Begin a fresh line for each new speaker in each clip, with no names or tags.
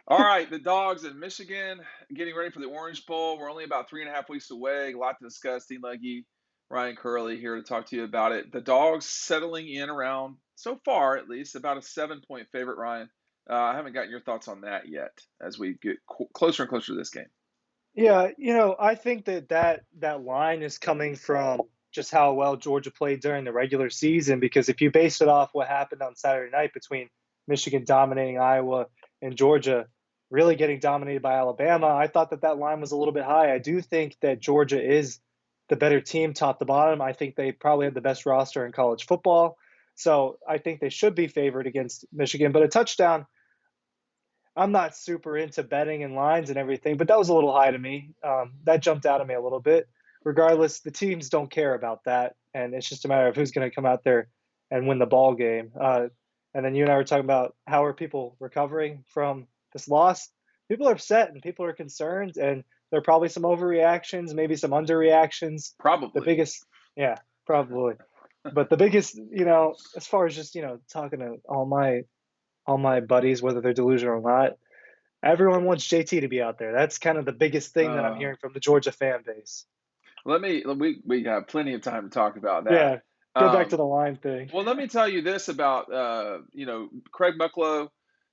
All right, the Dogs in Michigan getting ready for the Orange Bowl. We're only about 3.5 weeks away. A lot to discuss. Dean Legge, Ryan Curley here to talk to you about it. The Dogs settling in around, so far at least, about a 7-point favorite, Ryan. I haven't gotten your thoughts on that yet as we get closer and closer to this game.
Yeah, I think that line is coming from just how well Georgia played during the regular season. Because if you base it off what happened on Saturday night between Michigan dominating Iowa and Georgia really getting dominated by Alabama, I thought that line was a little bit high. I do think that Georgia is the better team top to bottom. I think they probably have the best roster in college football. So I think they should be favored against Michigan. But a touchdown, I'm not super into betting and lines and everything, but that was a little high to me. That jumped out at me a little bit. Regardless, the teams don't care about that, and it's just a matter of who's going to come out there and win the ball game. And then you and I were talking about how are people recovering from this loss. People are upset and people are concerned, and there are probably some overreactions, maybe some underreactions. The
Probably.
biggest, yeah, probably. But the biggest, as far as just talking to all my buddies, whether they're delusional or not, everyone wants JT to be out there. That's kind of the biggest thing that I'm
Uh,
hearing from the Georgia fan base.
we have plenty of time to talk about that.
Yeah, get back to
Um,
the line thing.
Well, let me tell you this about Craig Mucklow,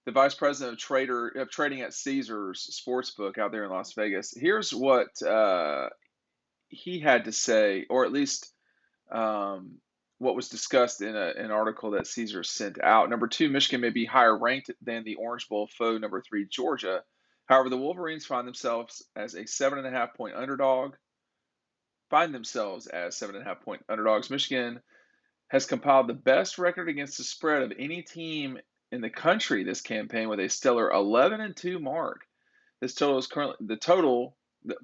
the vice president of trading at Caesars Sportsbook out there in Las Vegas. Here's what he had to say, or at least what was discussed in an article that Caesars sent out. Number two, Michigan may be higher ranked than the Orange Bowl foe, number three, Georgia. However, the Wolverines as a 7.5 point underdog. Find themselves as 7.5 point underdogs. Michigan has compiled the best record against the spread of any team in the country this campaign with a stellar 11-2 mark. This total is currently the total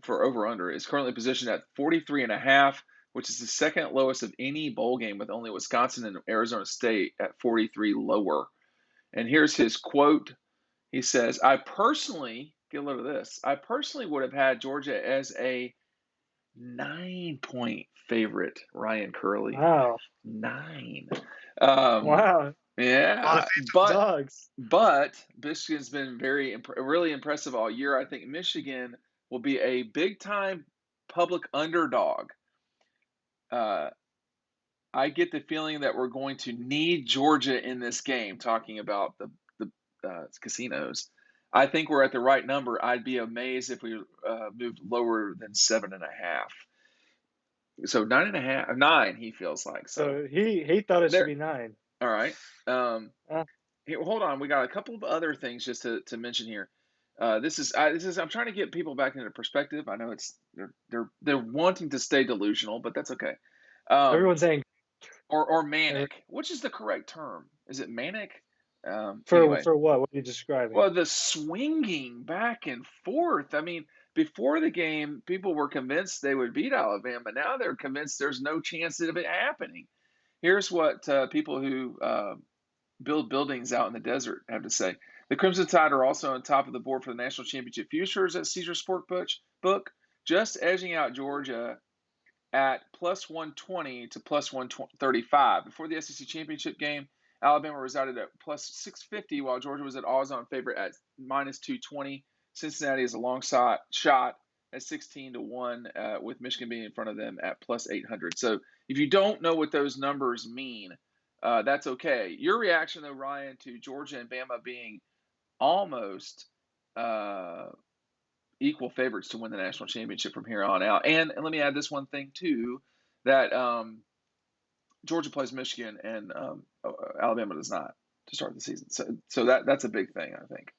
for over under is currently positioned at 43.5, which is the second lowest of any bowl game, with only Wisconsin and Arizona State at 43 lower. And here's his quote. He says, "I personally get a load of this. I personally would have had Georgia as a 9-point favorite." Ryan Curley.
Wow,
9. Um,
wow, a lot of
yeah,
faith in the
but
dogs.
Michigan's been really impressive all year. I think Michigan will be a big time public underdog. Uh, I get the feeling that we're going to need Georgia in this game. Talking about the casinos, I think we're at the right number. I'd be amazed if we moved lower than 7.5. So 9.5, 9. He feels like so.
So he thought it should
There.
be 9.
All right. Um,
Uh,
Here, hold on. We got a couple of other things just to mention here. This is I'm trying to get people back into perspective. I know they're wanting to stay delusional, but that's okay. Um,
Everyone's saying
or
er,
manic. Which is the correct term? Is it manic?
for
Anyway,
for what? What are you describing?
well, the swinging back and forth. I mean, before the game, people were convinced they would beat Alabama. Now they're convinced there's no chance of it happening. Here's what people who build buildings out in the desert have to say. The Crimson Tide are also on top of the board for the national championship futures at Caesar Sportsbook, just edging out Georgia at plus 120 to plus 135. Before the SEC championship game, Alabama resided at plus 650, while Georgia was at odds-on favorite at minus 220. Cincinnati is a long shot at 16-1, with Michigan being in front of them at plus 800. So if you don't know what those numbers mean, that's okay. Your reaction, though, Ryan, to Georgia and Bama being almost equal favorites to win the national championship from here on out. And let me add this one thing, too, that Georgia plays Michigan and Alabama does not to start the season. So that's a big thing, I think.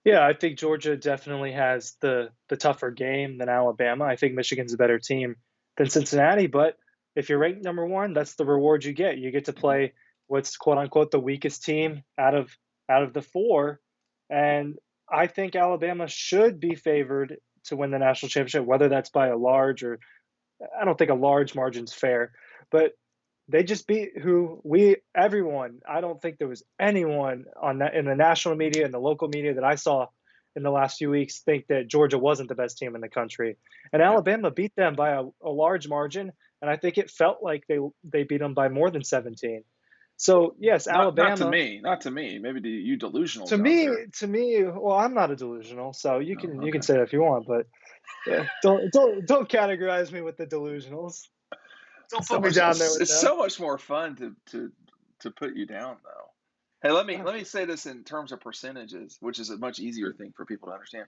Yeah, I think Georgia definitely has the tougher game than Alabama. I think Michigan's a better team than Cincinnati, but if you're ranked number one, that's the reward you get. You get to
Mm-hmm.
play what's quote unquote the weakest team out of the four. And I think Alabama should be favored to win the national championship, whether that's by a large or I don't think a large margin's fair, but they just beat who we everyone. I don't think there was anyone on that in the national media and the local media that I saw in the last few weeks think that Georgia wasn't the best team in the country. And
Yep.
Alabama beat them by a large margin, and I think it felt like they beat them by more than 17. So yes,
Not to
Alabama.
me, not to me. Maybe to you
To
delusionals out
me,
there.
well, I'm not a delusional, so
Oh,
you can
okay.
say that if you want, but don't categorize me with the delusionals. Don't
So
put me
much.
down there with
It's
them.
so much more fun to put you down, though. Hey,
Uh,
let me say this in terms of percentages, which is a much easier thing for people to understand.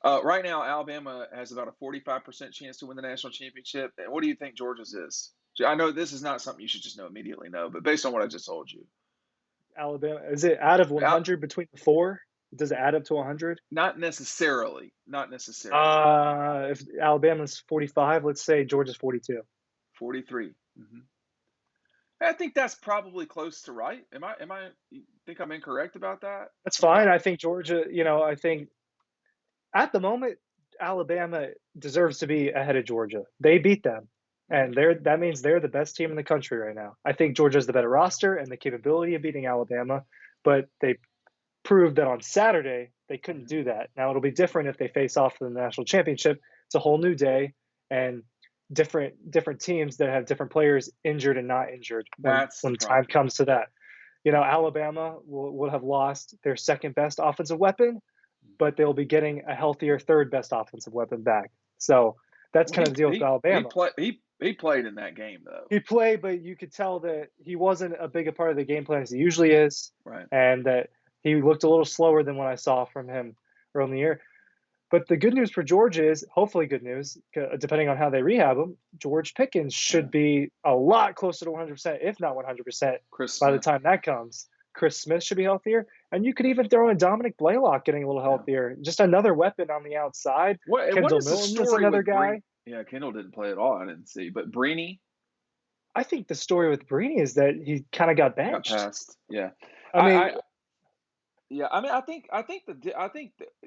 Right now, Alabama has about a 45% chance to win the national championship. And what do you think Georgia's is? I know this is not something you should just know immediately know, but based on what I just told you,
Alabama, is it out of
Al-
100 between the four? Does it add up to 100?
not necessarily, not necessarily.
If Alabama's 45, let's say Georgia's 42.
43. I think that's probably close to right. You think I'm incorrect about that?
That's
I'm
fine.
not.
I think Georgia, I think at the moment, Alabama deserves to be ahead of Georgia. They beat them,
Mhm.
and that means they're the best team in the country right now. I think Georgia's the better roster and the capability of beating Alabama, but they proved that on Saturday they couldn't
Mhm.
do that. Now it'll be different if they face off for the national championship. It's a whole new day and different teams that have different players injured and not injured
That's
when
the
the time
problem.
comes to that. Alabama will have lost their second best offensive weapon, but they'll be getting a healthier third best offensive weapon back. So that's
Well,
kind of the deal with Alabama.
he played in that game though,
He played, but you could tell that he wasn't a big a part of the game plan as he usually is,
right?
and that he looked a little slower than what I saw from him early in the year. But the good news for Georgia is, hopefully good news, depending on how they rehab him, George Pickens
Yeah,
should be a lot closer to 100%, if not 100%,
Chris
by the
Smith.
time that comes. Chris Smith should be healthier. And you could even throw in Dominic Blaylock getting a little
Yeah.
healthier. Just another weapon on the outside.
What
Kendall
is the
Milton is
story
another
with Breen?
guy.
Yeah, Kendall didn't play at all. I didn't see, but Breeny
I think the story with Breeny is that he kind of got
got
benched.
passed. Yeah,
I
I
mean,
yeah. I mean,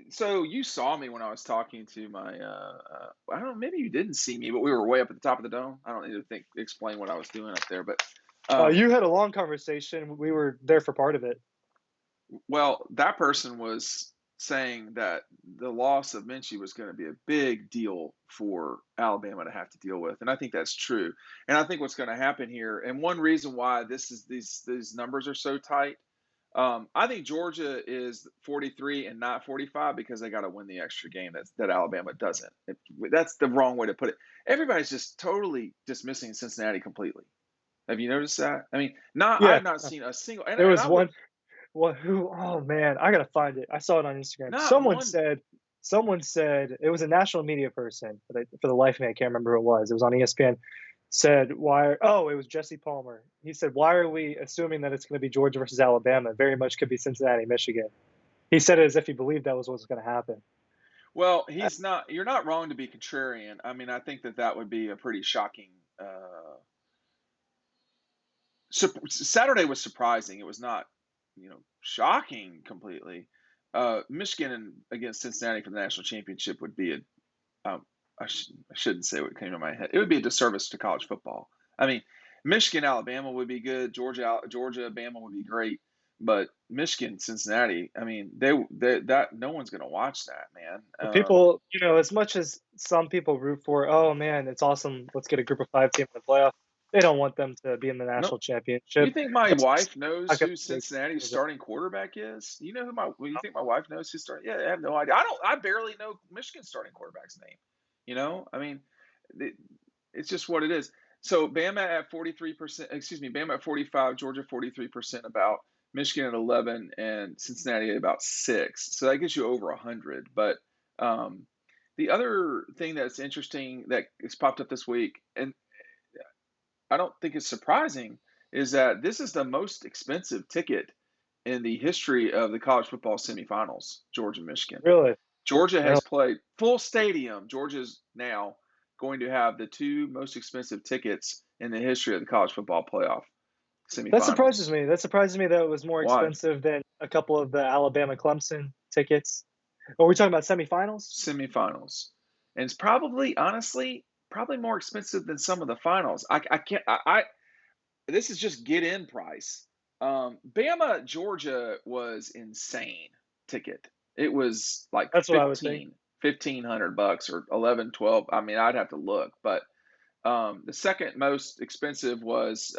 so. You saw me when I was talking to my. I don't know. Maybe you didn't see me, but we were way up at the top of the dome. I don't need to explain what I was doing up there, but um,
you had a long conversation. We were there for part of it.
well, that person was saying that the loss of Minchie was going to be a big deal for Alabama to have to deal with, and I think that's true. And I think what's going to happen here, and one reason why these numbers are so tight, I think Georgia is 43 and not 45 because they got to win the extra game that Alabama doesn't. That's the wrong way to put it. Everybody's just totally dismissing Cincinnati completely. Have you noticed that? I mean, not
Yeah,
I've not seen a single,
there
and
was
I would
one. What? Who? Oh man, I gotta find it. I saw it on Instagram.
not one.
Someone said it was a national media person, but for the life of me, I can't remember who it was. It was on ESPN. Said why? Oh, it was Jesse Palmer. He said, "Why are we assuming that it's going to be Georgia versus Alabama? Very much could be Cincinnati, Michigan." He said it as if he believed that was what was going to happen.
Well, he's not. You're not wrong to be contrarian. I mean, I think that would be a pretty shocking. Saturday was surprising. It was not, shocking completely. Michigan against Cincinnati for the national championship would be I shouldn't say what came to my head. It would be a disservice to college football. I mean, Michigan, Alabama would be good. Georgia, Bama would be great. But Michigan, Cincinnati, I mean, that no one's going to watch that, man.
But people, as much as some people root for, oh man, it's awesome. Let's get a group of five team in the playoff. They don't want them to be in the
No,
national
you
championship.
think my
That's just
wife
not
knows
going
who
to make
Cincinnati's
it.
starting quarterback is? You know who my? Well, you think my wife knows who's starting? Yeah, I have no idea. I don't. I barely know Michigan's starting quarterback's name. I mean, it, it's just what it is. So Bama at 43%. Excuse me, Bama at 45. Georgia 43%. About Michigan at 11, and Cincinnati at about 6. So that gets you over 100. But um, the other thing that's interesting that has popped up this week, and I don't think it's surprising, is that this is the most expensive ticket in the history of the college football semifinals, Georgia Michigan.
Really,
Georgia
really.
has played full stadium. Georgia's now going to have the two most expensive tickets in the history of the college football playoff
That surprises
semifinals.
me. That surprises me that it was more
Why?
expensive than a couple of the Alabama Clemson tickets. Are we talking about semifinals?
Semifinals. And it's probably, honestly, probably more expensive than some of the finals. I can't, this is just get in price. Bama, Georgia was insane ticket. It was like
That's what I was thinking.
1,500 bucks or 11, 12. I mean, I'd have to look, but the second most expensive was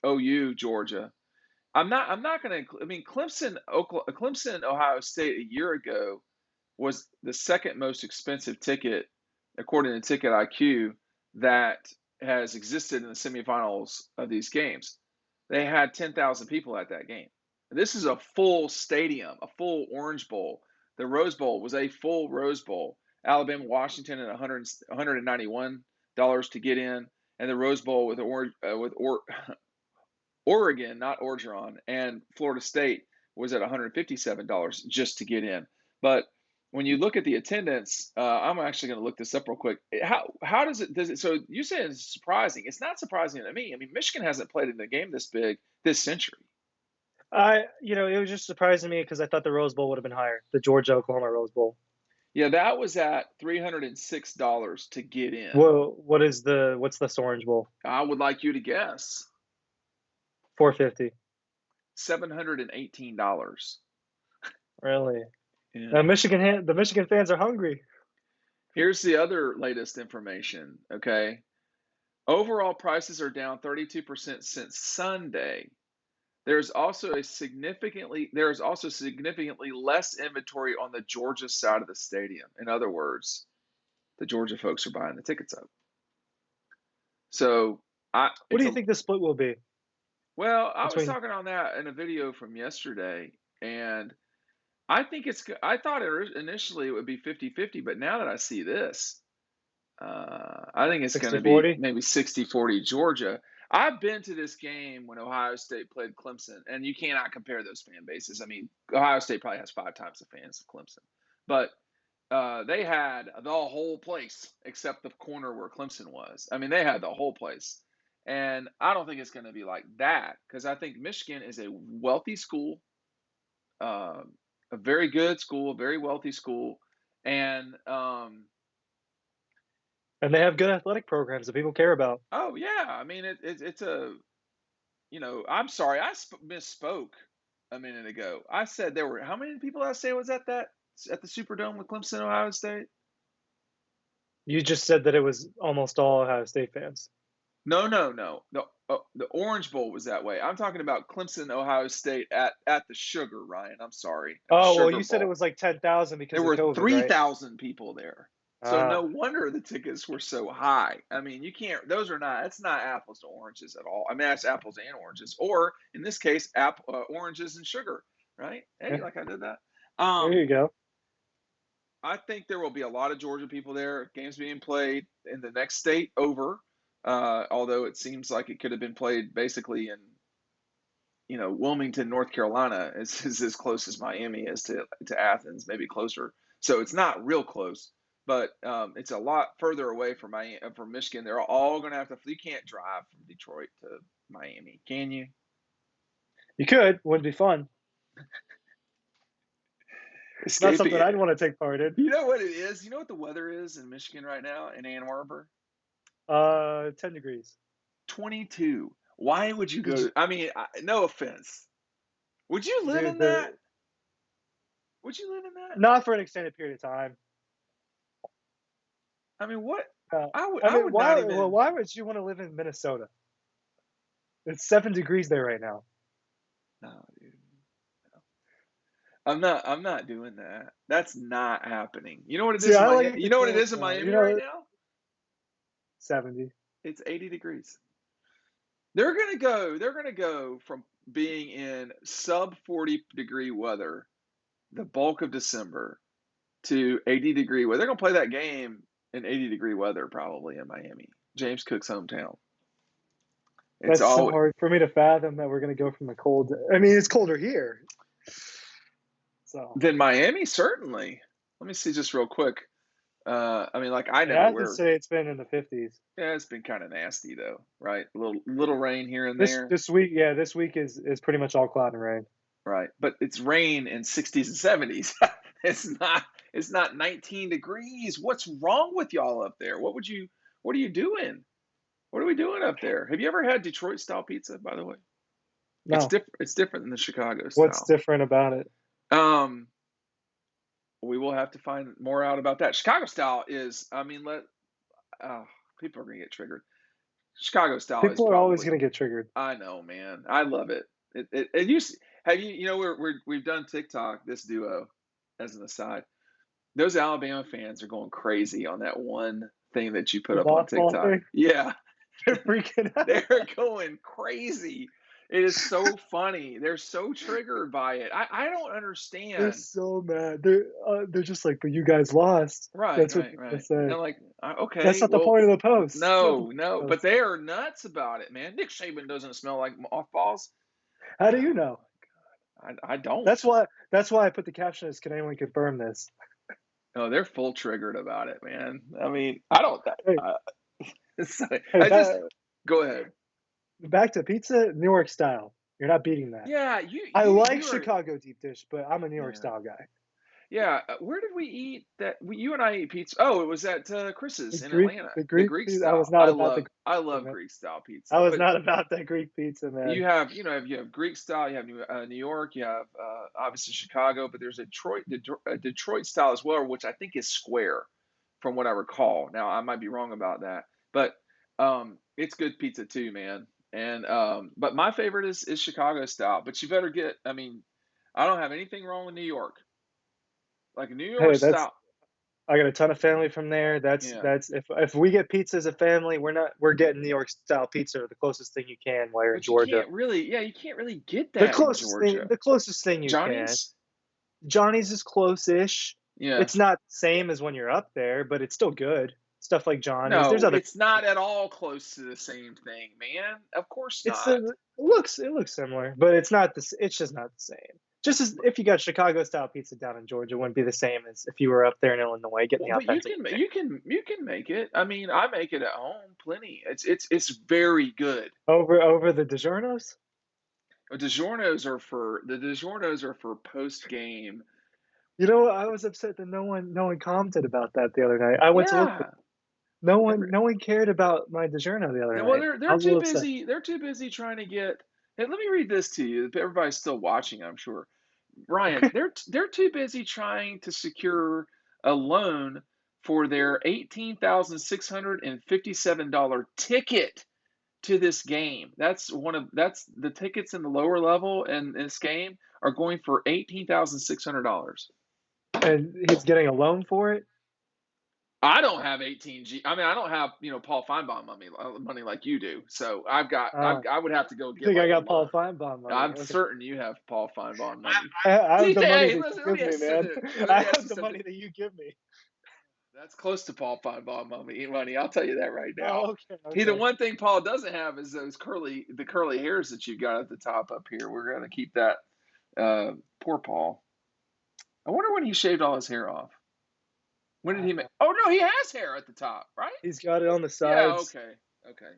OU, Georgia. I'm not going to. I mean, Clemson, Ohio State a year ago was the second most expensive ticket, according to Ticket IQ, that has existed in the semifinals of these games. They had 10,000 people at that game. This is a full stadium, a full Orange Bowl. The Rose Bowl was a full Rose Bowl. Alabama, Washington at $191 to get in, and the Rose Bowl Oregon, not Orgeron, and Florida State was at $157 just to get in. But when you look at the attendance, I'm actually going to look this up real quick. How does it? So you say it's surprising. It's not surprising to me. I mean, Michigan hasn't played in a game this big this century.
It was just surprising me because I thought the Rose Bowl would have been higher, the Georgia Oklahoma Rose Bowl.
Yeah, that was at $306 to get in.
Well, what's the Orange Bowl?
I would like you to guess.
450.
$718.
Really?
Yeah.
The Michigan fans are hungry.
Here's the other latest information. Okay, overall prices are down 32% since Sunday. There's also significantly less inventory on the Georgia side of the stadium. In other words, the Georgia folks are buying the tickets up. So,
what do you think the split will be?
Well, I was talking on that in a video from yesterday, and I thought initially it would be 50-50, but now that I see this, I think it's going to be maybe 60-40 Georgia. I've been to this game when Ohio State played Clemson, and you cannot compare those fan bases. I mean, Ohio State probably has 5 times the fans of Clemson, but they had the whole place except the corner where Clemson was. I mean, they had the whole place. And I don't think it's going to be like that because I think Michigan is a wealthy school, a very good school, a very wealthy school, and
they have good athletic programs that people care about.
Oh yeah, I mean it's I'm sorry, I misspoke a minute ago. I said there were how many people I say was at the Superdome with Clemson, Ohio State?
You just said that it was almost all Ohio State fans.
No. The Orange Bowl was that way. I'm talking about Clemson, Ohio State at the Sugar, Ryan. I'm sorry.
You said it was like 10,000 because
there were
COVID,
3,000
right?
people there. So no wonder the tickets were so high. I mean, you can't. It's not apples to oranges at all. I mean, that's apples and oranges, or in this case, oranges and sugar. Right? Hey, like I did that.
There you go.
I think there will be a lot of Georgia people there. Games being played in the next state over. Although it seems like it could have been played basically in, Wilmington, North Carolina is as close as Miami is to Athens, maybe closer. So it's not real close, but it's a lot further away from Michigan. They're all going to have to. You can't drive from Detroit to Miami, can you?
You could. Wouldn't be fun. It's not something I'd want to take part in.
You know what it is? You know what the weather is in Michigan right now in Ann Arbor?
10 degrees.
22. Why would you go? I mean, no offense. Would you live in that? Would you live in that?
Not for an extended period of time.
I mean, what?
Why would you want to live in Minnesota? It's 7 degrees there right now.
No, dude. No. I'm not doing that. That's not happening. You know what it is? You know what it is in Miami right now?
70.
It's 80 degrees. They're gonna go from being in sub 40 degree weather the bulk of December to 80 degree weather. They're gonna play that game in 80 degree weather probably in Miami, James Cook's hometown.
That's so hard for me to fathom that we're gonna go from the cold. I mean, it's colder here. So
then Miami, certainly. Let me see just real quick. I mean, like I never
have to say it's been in the 50s.
Yeah, it's been kind of nasty though, right? A little rain here and there.
This week is pretty much all cloud and rain.
Right, but it's rain in 60s and 70s. It's not 19 degrees. What's wrong with y'all up there? What are you doing? What are we doing up there? Have you ever had Detroit style pizza, by the way?
No.
It's different than the Chicago style.
What's different about it?
We will have to find more out about that. Chicago style is, I mean, people are going to get triggered. Chicago style
people are always going to get triggered.
I know, man. I love it. It used have you know we've done TikTok, this duo, as an aside. Those Alabama fans are going crazy on that one thing that you put
The
up on
mothball
TikTok.
thing,
Yeah,
they're freaking out.
they're going crazy. It is so funny. They're so triggered by it. I don't
They're
understand.
so mad. They're just like, but you guys lost.
Right,
That's what
right,
they're gonna
right.
say.
And like,
That's
okay,
not the
well,
point of the post. It's not the
no,
point
no,
of the
but
post.
they are nuts about it, man. Nick Saban doesn't smell like mothballs.
How do you know?
I don't.
That's why I put the caption as, "Can anyone confirm this?"
No, they're full triggered about it, man. I mean, I don't.
Hey, hey,
I just go ahead.
back to pizza, New York style. You're not beating that.
Yeah,
I like
you are.
Chicago deep dish, but I'm a New York
Yeah.
style guy.
Yeah, where did we eat that? You and I ate pizza. Oh, it was at
The
Chris's in
Greek,
Atlanta.
the
The
Greek.
Greek
I
style.
was not about the Greek
I
pizza,
love
man.
Greek style
I
pizza.
was
But
not about that Greek pizza, man.
you have you have Greek style. You have New York. You have obviously Chicago. But there's a Detroit style as well, which I think is square, from what I recall. Now I might be wrong about that, but it's good pizza too, man. And but my favorite is Chicago style. But you better get. I mean, I don't have anything wrong with New York. Like New York
Hey, that's
style.
I got a ton of family from there.
Yeah.
That's if we get pizza as a family, we're getting New York style pizza, or the closest thing you can while you're in
But you
Georgia.
can't really, yeah, you can't really get
The
that in
closest thing,
Georgia.
the closest thing you can.
Johnny's?
Johnny's is close-ish.
Yeah.
It's not the same as when you're up there, but it's still good. Stuff like Johnny's. There's
No,
other
it's not
places.
at all close to the same thing, man. Of course
It's
not.
it looks similar, but it's not this. It's just not the same. Just as if you got Chicago style pizza down in Georgia, it wouldn't be the same as if you were up there in Illinois getting
Well,
the
but
authentic thing.
you can make it. I mean, I make it at home plenty. It's very good.
Over the DiGiorno's.
The DiGiorno's are for post game.
You know, I was upset that no one commented about that the other night. I went to look for
Yeah.
no one cared about my DiGiorno the other
Well,
night. I
they're
was a
too
little upset.
busy. They're too busy trying to get. Hey, let me read this to you. Everybody's still watching, I'm sure. Ryan, they're too busy trying to secure a loan for their $18,657 ticket to this game. That's the tickets in the lower level in this game are going for $18,600.
And he's getting a loan for it.
I don't have 18G. I mean, I don't have Paul Feinbaum money like you do. So
Uh,
I would have to go
you
get
think I
like a
got Paul
loan.
Feinbaum money?
I'm
Okay.
certain you have Paul Feinbaum money.
I
Do
have
you
the
think?
money
Hey,
that
listen,
you
let
give
me
me,
ask you
man.
something. Let
I
me ask
have
you
the
something.
money that you give me.
That's close to Paul Feinbaum money. I'll tell you that right now.
Oh, okay,
The
okay.
one thing Paul doesn't have is the curly hairs that you've got at the top up here. We're gonna keep that. Poor Paul. I wonder when he shaved all his hair off. When did he make? Oh no, he has hair at the top, right?
He's got it on the
Yeah.
sides.
Okay. Okay.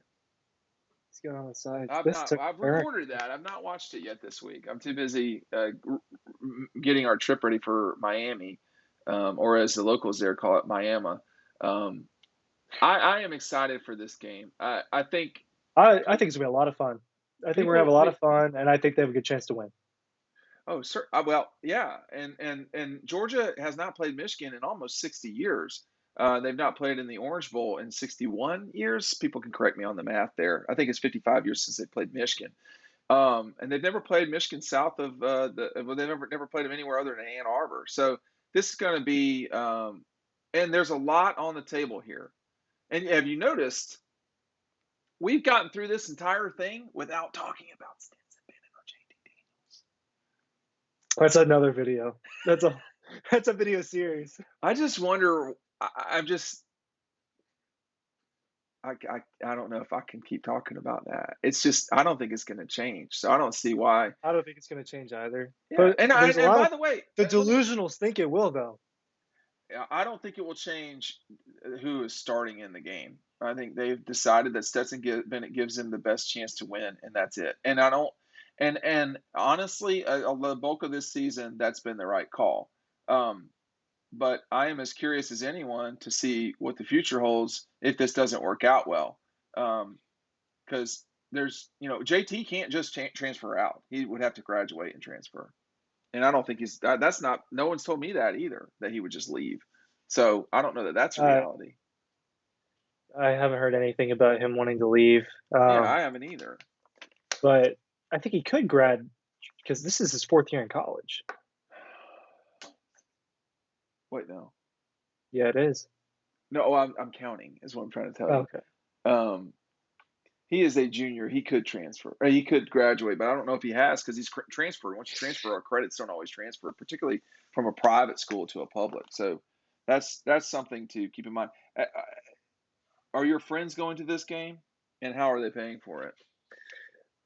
He's got it on the sides. This took
I've
a turn.
recorded that. I've not watched it yet this week. I'm too busy getting our trip ready for Miami, or as the locals there call it, Miami. Um, I am excited for this game. I think
I think it's gonna be a lot of fun. I think we're gonna have
people.
a lot of fun, and I think they have a good chance to win.
Oh, sir. Well, yeah, and Georgia has not played Michigan in almost 60 years. They've not played in the Orange Bowl in 61 years. People can correct me on the math there. I think it's 55 years since they played Michigan. And they've never played Michigan south of well, they never played them anywhere other than Ann Arbor. So this is going to be, and there's a lot on the table here. And have you noticed we've gotten through this entire thing without talking about Stetson Bennett or JT
That's another video. That's a that's a video series.
I just wonder. I'm just. I don't know if I can keep talking about that. It's just I don't think it's going to change. So I don't see why.
I don't think it's gonna change either.
Yeah,
But there's a
and
lot
by
of
the way,
the
let me.
delusionals think it will though.
I don't think it will change who is starting in the game. I think they've decided that Bennett gives them the best chance to win, and that's it. And I don't. And honestly, the bulk of this season, that's been the right call. Um, but I am as curious as anyone to see what the future holds if this doesn't work out well. Because there's, JT can't just transfer out. He would have to graduate and transfer. And I don't think that's not, no one's told me that either, that he would just leave. So I don't know that that's a
Uh,
reality.
I haven't heard anything about him wanting to leave.
Yeah, I haven't either.
But I think he could grad because this is his 4th year in college.
Wait, no.
Yeah, it is.
No, oh, I'm counting is what I'm trying to tell you.
Okay.
Um, he is a junior. He could transfer. Or he could graduate, but I don't know if he has because he's transferred. Once you transfer, our credits don't always transfer, particularly from a private school to a public. So that's something to keep in mind. Are your friends going to this game, and how are they paying for it?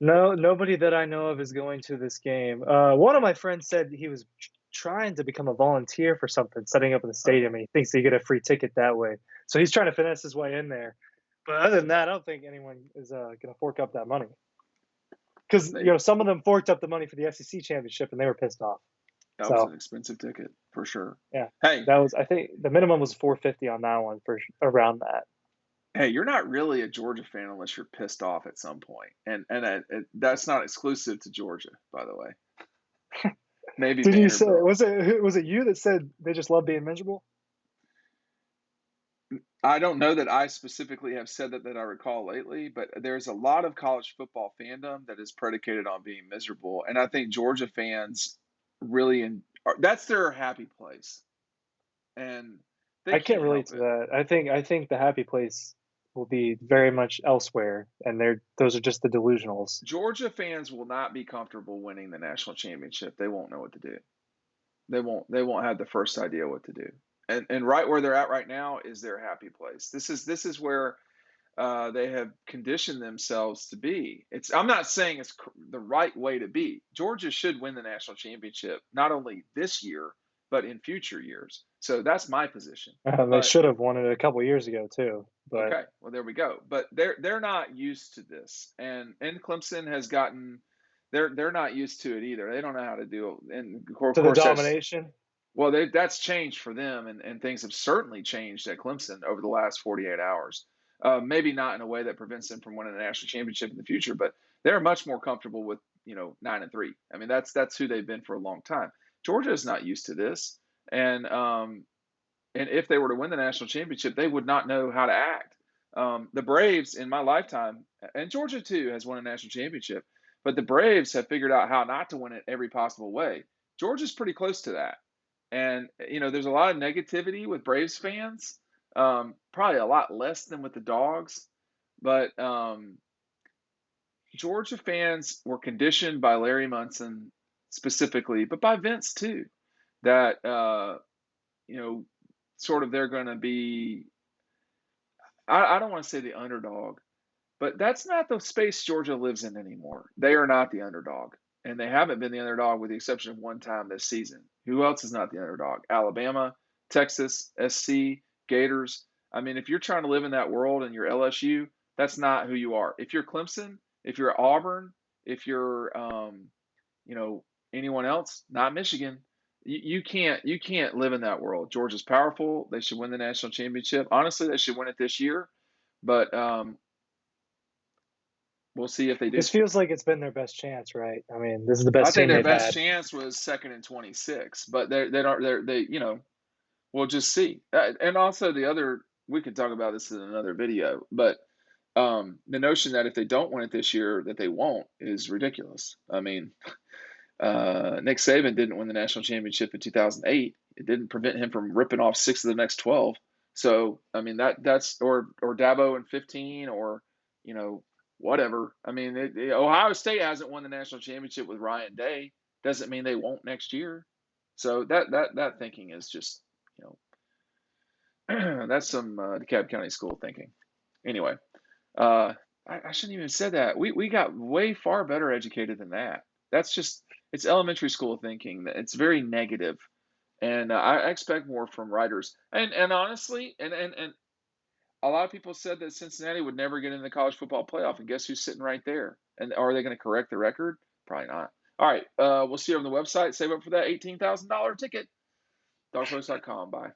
No, nobody that I know of is going to this game. One of my friends said he was trying to become a volunteer for something, setting up in the stadium,
Okay.
and he thinks he get a free ticket that way. So he's trying to finesse his way in there. But other than that, I don't think anyone is going to fork up that money because
They
some of them forked up the money for the SEC championship and they were pissed off.
That was
So
an expensive ticket for sure.
yeah,
Hey,
that was I think the minimum was 450 on that one for around that.
hey, you're not really a Georgia fan unless you're pissed off at some point, and that's not exclusive to Georgia, by the way. Maybe
Did you say
Vanderbilt.
was it you that said they just love being miserable?
I don't know that I specifically have said that I recall lately, but there's a lot of college football fandom that is predicated on being miserable, and I think Georgia fans really that's their happy place, and they
I can't
can't
relate
help
to
it.
that. I think the happy place will be very much elsewhere, and those are just the delusionals.
Georgia fans will not be comfortable winning the national championship. They won't know what to do. They won't have the first idea what to do. And right where they're at right now is their happy place. This is where they have conditioned themselves to be. I'm not saying it's the right way to be. Georgia should win the national championship not only this year but in future years. So that's my position.
They
But
should have won it a couple years ago too, but
okay, well there we go. But they're not used to this, and Clemson has gotten they're not used to it either. They don't know how to do it, and of
to the
course that's
domination.
well, that's changed for them, and things have certainly changed at Clemson over the last 48 hours. Maybe not in a way that prevents them from winning a national championship in the future, but they're much more comfortable with 9-3. I mean, that's who they've been for a long time. Georgia is not used to this, and if they were to win the national championship, they would not know how to act. The Braves in my lifetime, and Georgia too has won a national championship, but the Braves have figured out how not to win it every possible way. Georgia's pretty close to that. And there's a lot of negativity with Braves fans, probably a lot less than with the Dogs. But Georgia fans were conditioned by Larry Munson specifically, but by Vince too, that you know, sort of they're going to be. I don't want to say the underdog, but that's not the space Georgia lives in anymore. They are not the underdog, and they haven't been the underdog with the exception of one time this season. Who else is not the underdog? Alabama, Texas, SC, Gators. I mean, if you're trying to live in that world and you're LSU, that's not who you are. If you're Clemson, if you're Auburn, if you're you know anyone else, not Michigan, you can't live in that world. Georgia's powerful. They should win the national championship. Honestly, they should win it this year, but we'll see if they do.
This feels like it's been their best chance, right? I mean, this is the
I
best
think
team
their
they've
best
had.
chance was second and 26, but they don't. We'll just see. And also the other, we could talk about this in another video, but the notion that if they don't win it this year, that they won't is ridiculous. I mean, Nick Saban didn't win the national championship in 2008. It didn't prevent him from ripping off 6 of the next 12. So I mean that's or Dabo in 15 or you know whatever. I mean Ohio State hasn't won the national championship with Ryan Day. Doesn't mean they won't next year. So that thinking is just you that's some DeKalb County school thinking. Anyway, uh, I shouldn't even have said that. We got way far better educated than that. That's just it's elementary school thinking. It's very negative, and I expect more from writers. And honestly, and a lot of people said that Cincinnati would never get in the college football playoff, and guess who's sitting right there? And are they going to correct the record? Probably not. All right, we'll see you on the website. Save up for that $18,000 ticket. Dawgpost.com. Bye.